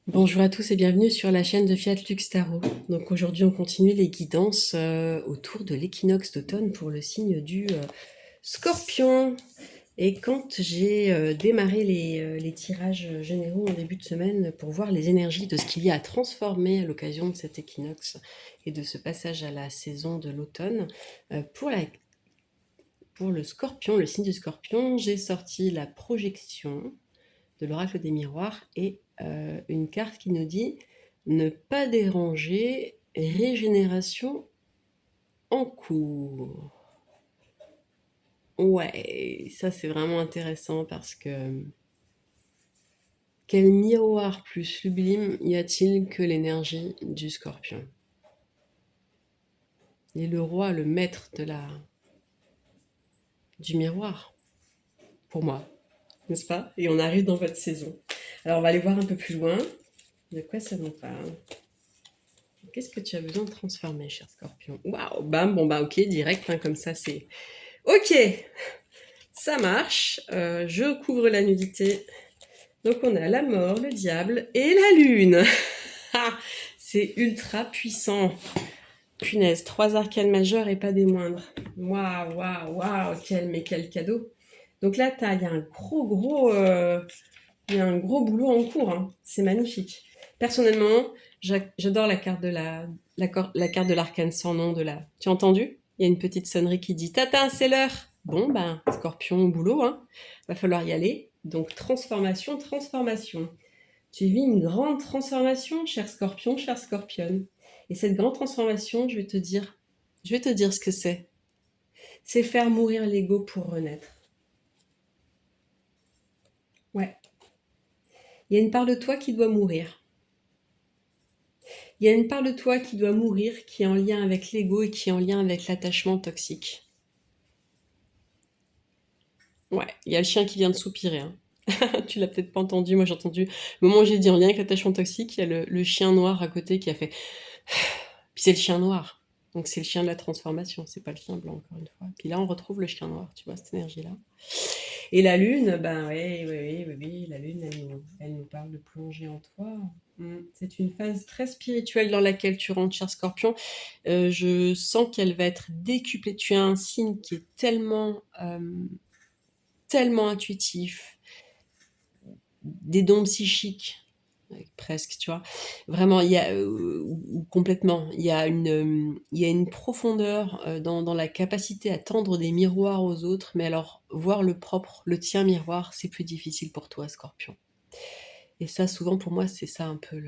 Bonjour à tous et bienvenue sur la chaîne de Fiat Lux Tarot. Donc aujourd'hui on continue les guidances autour de l'équinoxe d'automne pour le signe du Scorpion. Et quand j'ai démarré les tirages généraux en début de semaine pour voir les énergies de ce qu'il y a à transformer à l'occasion de cet équinoxe et de ce passage à la saison de l'automne, pour le Scorpion, le signe du Scorpion, j'ai sorti la projection de l'oracle des miroirs et une carte qui nous dit ne pas déranger, régénération en cours. Ouais, ça c'est vraiment intéressant parce que quel miroir plus sublime y a-t-il que l'énergie du Scorpion? Il est le roi, le maître du miroir, pour moi, n'est-ce pas? Et on arrive dans votre saison. Alors on va aller voir un peu plus loin. De quoi ça nous parle? Qu'est-ce que tu as besoin de transformer, cher Scorpion? Waouh, bam, bon bah ok, direct, hein, comme ça c'est... Ok, ça marche. Je couvre la nudité. Donc on a la mort, le diable et la lune. Ah, c'est ultra puissant. Punaise, 3 arcanes majeures et pas des moindres. Waouh, waouh, waouh, mais quel cadeau. Donc là, il y a un il y a un gros boulot en cours, hein. C'est magnifique. Personnellement, j'adore la carte de la carte de l'arcane sans nom de la. Tu as entendu? Il y a une petite sonnerie qui dit Tata, c'est l'heure. Bon, ben, Scorpion au boulot, hein. Va falloir y aller. Donc, transformation, transformation. Tu vis une grande transformation, cher Scorpion, cher Scorpionne. Et cette grande transformation, je vais te dire ce que c'est. C'est faire mourir l'ego pour renaître. Ouais. Il y a une part de toi qui doit mourir. Il y a une part de toi qui doit mourir, qui est en lien avec l'ego et qui est en lien avec l'attachement toxique. Ouais, il y a le chien qui vient de soupirer, hein. Tu l'as peut-être pas entendu, moi j'ai entendu. Le moment où j'ai dit en lien avec l'attachement toxique, il y a le chien noir à côté qui a fait. Puis c'est le chien noir. Donc c'est le chien de la transformation, c'est pas le chien blanc, encore une fois. Puis là, on retrouve le chien noir, tu vois, cette énergie-là. Et la lune, ben oui, oui, oui, oui, oui, la lune, elle nous parle de plonger en toi. C'est une phase très spirituelle dans laquelle tu rentres, cher Scorpion. Je sens qu'elle va être décuplée. Tu as un signe qui est tellement intuitif, des dons psychiques, presque, tu vois. Vraiment, il y a, ou complètement, il y a une profondeur dans la capacité à tendre des miroirs aux autres, mais alors, voir le propre, le tien miroir, c'est plus difficile pour toi, Scorpion. Et ça, souvent, pour moi, c'est ça un peu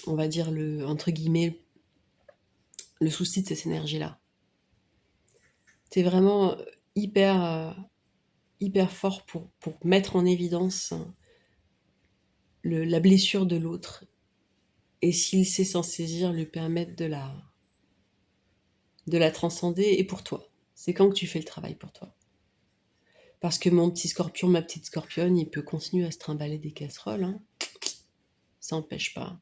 on va dire entre guillemets, le souci de cette énergie-là. T'es vraiment hyper fort pour mettre en évidence la blessure de l'autre. Et s'il sait s'en saisir, lui permettre de la transcender et pour toi. C'est quand que tu fais le travail pour toi. Parce que mon petit scorpion, ma petite scorpionne, il peut continuer à se trimballer des casseroles, hein. Ça n'empêche pas.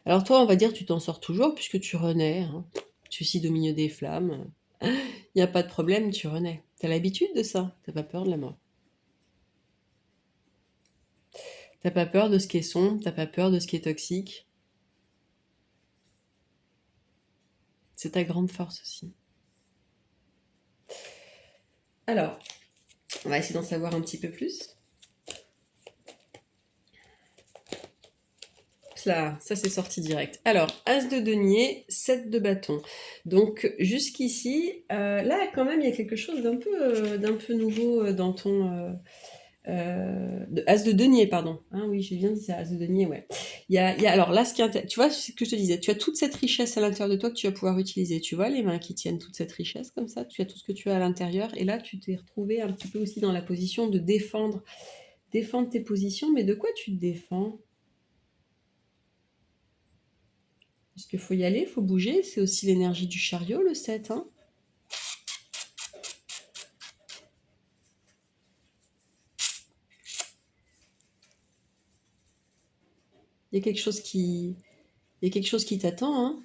Alors toi, on va dire, tu t'en sors toujours puisque tu renais, hein. Tu cides au milieu des flammes. Il n'y a pas de problème, tu renais. T'as l'habitude de ça. T'as pas peur de la mort. T'as pas peur de ce qui est sombre. T'as pas peur de ce qui est toxique. C'est ta grande force aussi. Alors, on va essayer d'en savoir un petit peu plus. Là, ça c'est sorti direct. Alors, As de denier, 7 de bâton. Donc jusqu'ici, là quand même il y a quelque chose d'un peu nouveau dans As de denier, pardon. Hein, oui, j'ai bien dit ça, As de denier, ouais. Alors là, tu vois ce que je te disais, tu as toute cette richesse à l'intérieur de toi que tu vas pouvoir utiliser. Tu vois les mains qui tiennent toute cette richesse comme ça, tu as tout ce que tu as à l'intérieur. Et là, tu t'es retrouvé un petit peu aussi dans la position de défendre tes positions. Mais de quoi tu te défends? Parce qu'il faut y aller, il faut bouger. C'est aussi l'énergie du chariot, le 7. Hein. Il y a quelque chose qui, il y a quelque chose qui t'attend. Hein.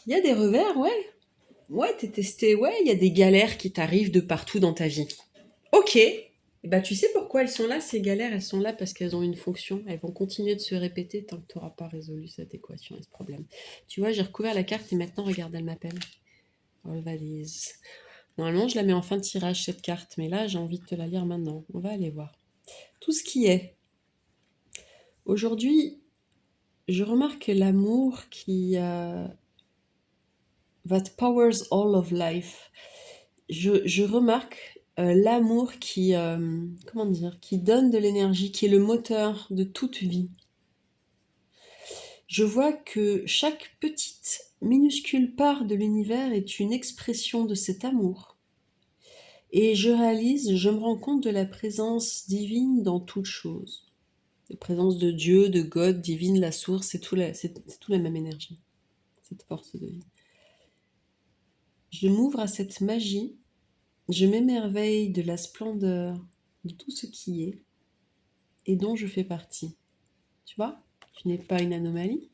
Il y a des revers, ouais. Ouais, t'es testé. Ouais, il y a des galères qui t'arrivent de partout dans ta vie. Ok. Eh ben, tu sais pourquoi elles sont là, ces galères? Elles sont là parce qu'elles ont une fonction. Elles vont continuer de se répéter tant que tu n'auras pas résolu cette équation et ce problème. Tu vois, j'ai recouvert la carte et maintenant, regarde, elle m'appelle. All valise. Normalement, je la mets en fin de tirage, cette carte. Mais là, j'ai envie de te la lire maintenant. On va aller voir. Tout ce qui est. Aujourd'hui, je remarque l'amour qui that powers all of life. Je remarque l'amour qui, comment dire, qui donne de l'énergie, qui est le moteur de toute vie. Je vois que chaque petite, minuscule part de l'univers est une expression de cet amour. Et je réalise, je me rends compte de la présence divine dans toute chose. La présence de Dieu, de God, divine, la source, c'est tout la même énergie, cette force de vie. Je m'ouvre à cette magie, je m'émerveille de la splendeur de tout ce qui est et dont je fais partie. Tu vois, tu n'es pas une anomalie.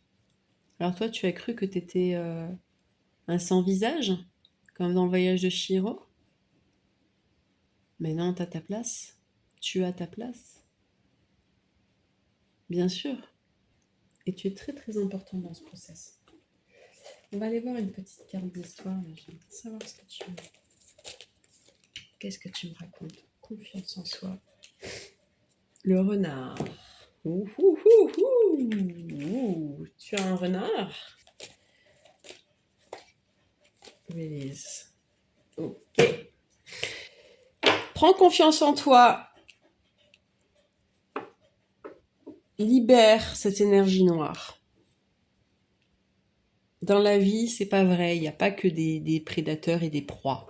Alors toi, tu as cru que tu étais un sans-visage, comme dans le voyage de Chihiro. Mais non, t'as ta place. Tu as ta place. Bien sûr. Et tu es très très important dans ce process. On va aller voir une petite carte d'histoire. J'aimerais savoir ce que tu... Qu'est-ce que tu me racontes? Confiance en soi. Le renard. Ouh, ouh, ouh, ouh. Tu as un renard? Release. Ok. Prends confiance en toi. Libère cette énergie noire. Dans la vie, c'est pas vrai. Il n'y a pas que des prédateurs et des proies.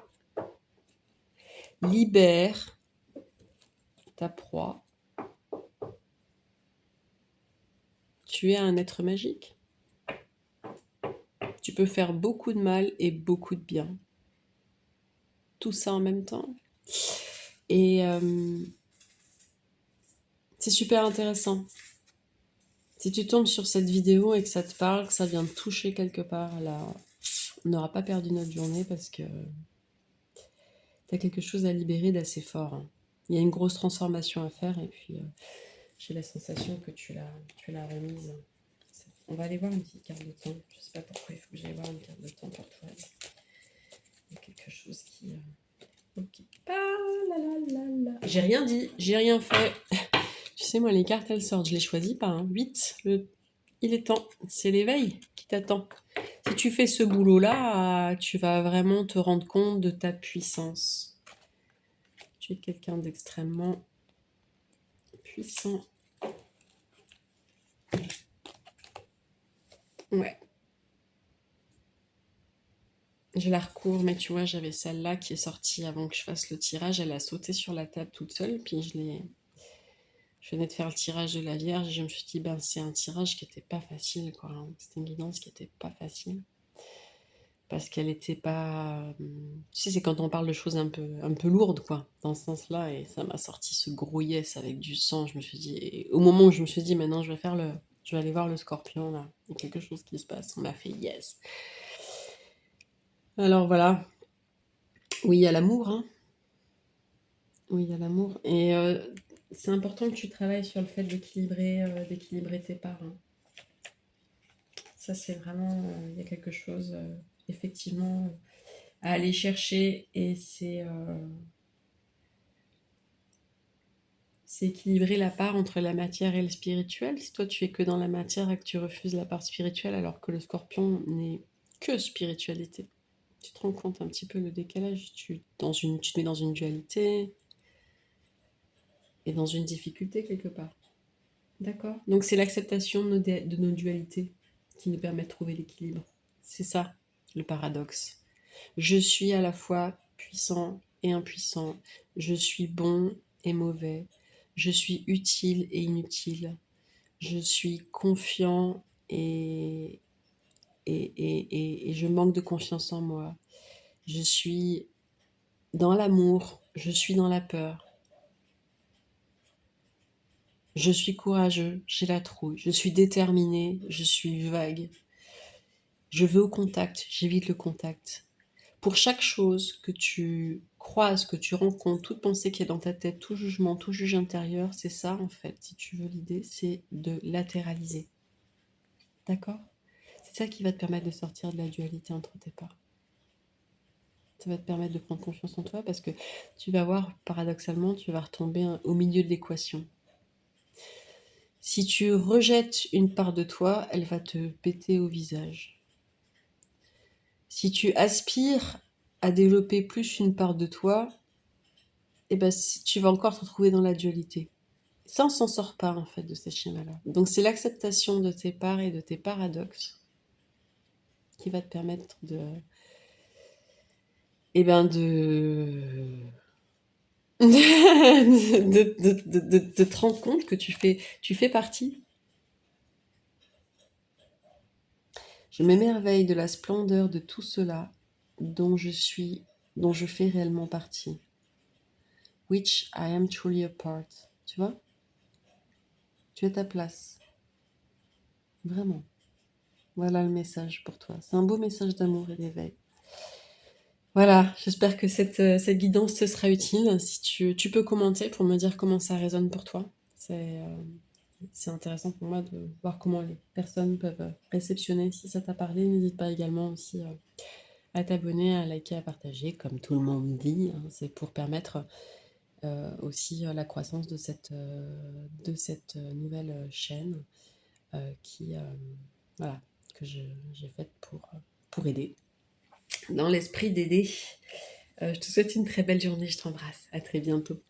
Libère ta proie. Tu es un être magique. Tu peux faire beaucoup de mal et beaucoup de bien. Tout ça en même temps. Et c'est super intéressant. Si tu tombes sur cette vidéo et que ça te parle, que ça vient te toucher quelque part, là, on n'aura pas perdu notre journée parce que tu as quelque chose à libérer d'assez fort. Hein. Il y a une grosse transformation à faire et puis j'ai la sensation que tu l'as remise. On va aller voir une petite carte de temps. Je ne sais pas pourquoi il faut que j'aille voir une carte de temps pour toi. Il y a quelque chose qui... Ok. Ah là là là là. J'ai rien dit, j'ai rien fait. Tu sais, moi, les cartes, elles sortent. Je les choisis pas. Hein. 8, il est temps. C'est l'éveil qui t'attend. Si tu fais ce boulot-là, tu vas vraiment te rendre compte de ta puissance. Tu es quelqu'un d'extrêmement puissant. Ouais. Je la recouvre, mais tu vois, j'avais celle-là qui est sortie avant que je fasse le tirage. Elle a sauté sur la table toute seule, puis je venais de faire le tirage de la Vierge et je me suis dit, ben c'est un tirage qui était pas facile, quoi. Hein. C'était une guidance qui était pas facile. Parce qu'elle était pas... Tu sais, c'est quand on parle de choses un peu lourdes, quoi, dans ce sens-là, et ça m'a sorti ce gros yes avec du sang. Je me suis dit... Et au moment où je me suis dit, maintenant, je vais aller voir le scorpion, là. Il y a quelque chose qui se passe. On m'a fait yes. Alors, voilà. Oui, il y a l'amour, hein. Oui, il y a l'amour. Et c'est important que tu travailles sur le fait d'équilibrer tes parts. Hein. Ça, c'est vraiment... Il y a quelque chose, effectivement, à aller chercher. Et c'est équilibrer la part entre la matière et le spirituel. Si toi, tu es que dans la matière et que tu refuses la part spirituelle, alors que le scorpion n'est que spiritualité. Tu te rends compte un petit peu le décalage. Tu te mets dans une dualité et dans une difficulté quelque part. D'accord. Donc c'est l'acceptation de nos dualités qui nous permet de trouver l'équilibre. C'est ça, le paradoxe. Je suis à la fois puissant et impuissant. Je suis bon et mauvais. Je suis utile et inutile. Je suis confiant et je manque de confiance en moi. Je suis dans l'amour. Je suis dans la peur. Je suis courageux, j'ai la trouille. Je suis déterminé, je suis vague. Je veux au contact, j'évite le contact. Pour chaque chose que tu croises, que tu rencontres, toute pensée qui est dans ta tête, tout jugement, tout juge intérieur, c'est ça en fait, si tu veux l'idée, c'est de latéraliser. D'accord? C'est ça qui va te permettre de sortir de la dualité entre tes parts. Ça va te permettre de prendre confiance en toi parce que tu vas voir, paradoxalement, tu vas retomber au milieu de l'équation. Si tu rejettes une part de toi, elle va te péter au visage. Si tu aspires à développer plus une part de toi, eh ben, tu vas encore te retrouver dans la dualité. Ça, on s'en sort pas en fait de ces schémas-là. Donc c'est l'acceptation de tes parts et de tes paradoxes qui va te permettre eh ben de te rendre compte que tu fais partie. Je m'émerveille de la splendeur de tout cela dont je fais réellement partie. Which I am truly a part. Tu vois? Tu es à ta place. Vraiment. Voilà le message pour toi. C'est un beau message d'amour et d'éveil. Voilà, j'espère que cette guidance te sera utile. Si tu peux commenter pour me dire comment ça résonne pour toi. C'est intéressant pour moi de voir comment les personnes peuvent réceptionner. Si ça t'a parlé, n'hésite pas également aussi à t'abonner, à liker, à partager, comme tout le monde dit. Hein. C'est pour permettre aussi la croissance de cette nouvelle chaîne qui, voilà, que j'ai faite pour aider. Dans l'esprit d'aider. Je te souhaite une très belle journée, je t'embrasse. À très bientôt.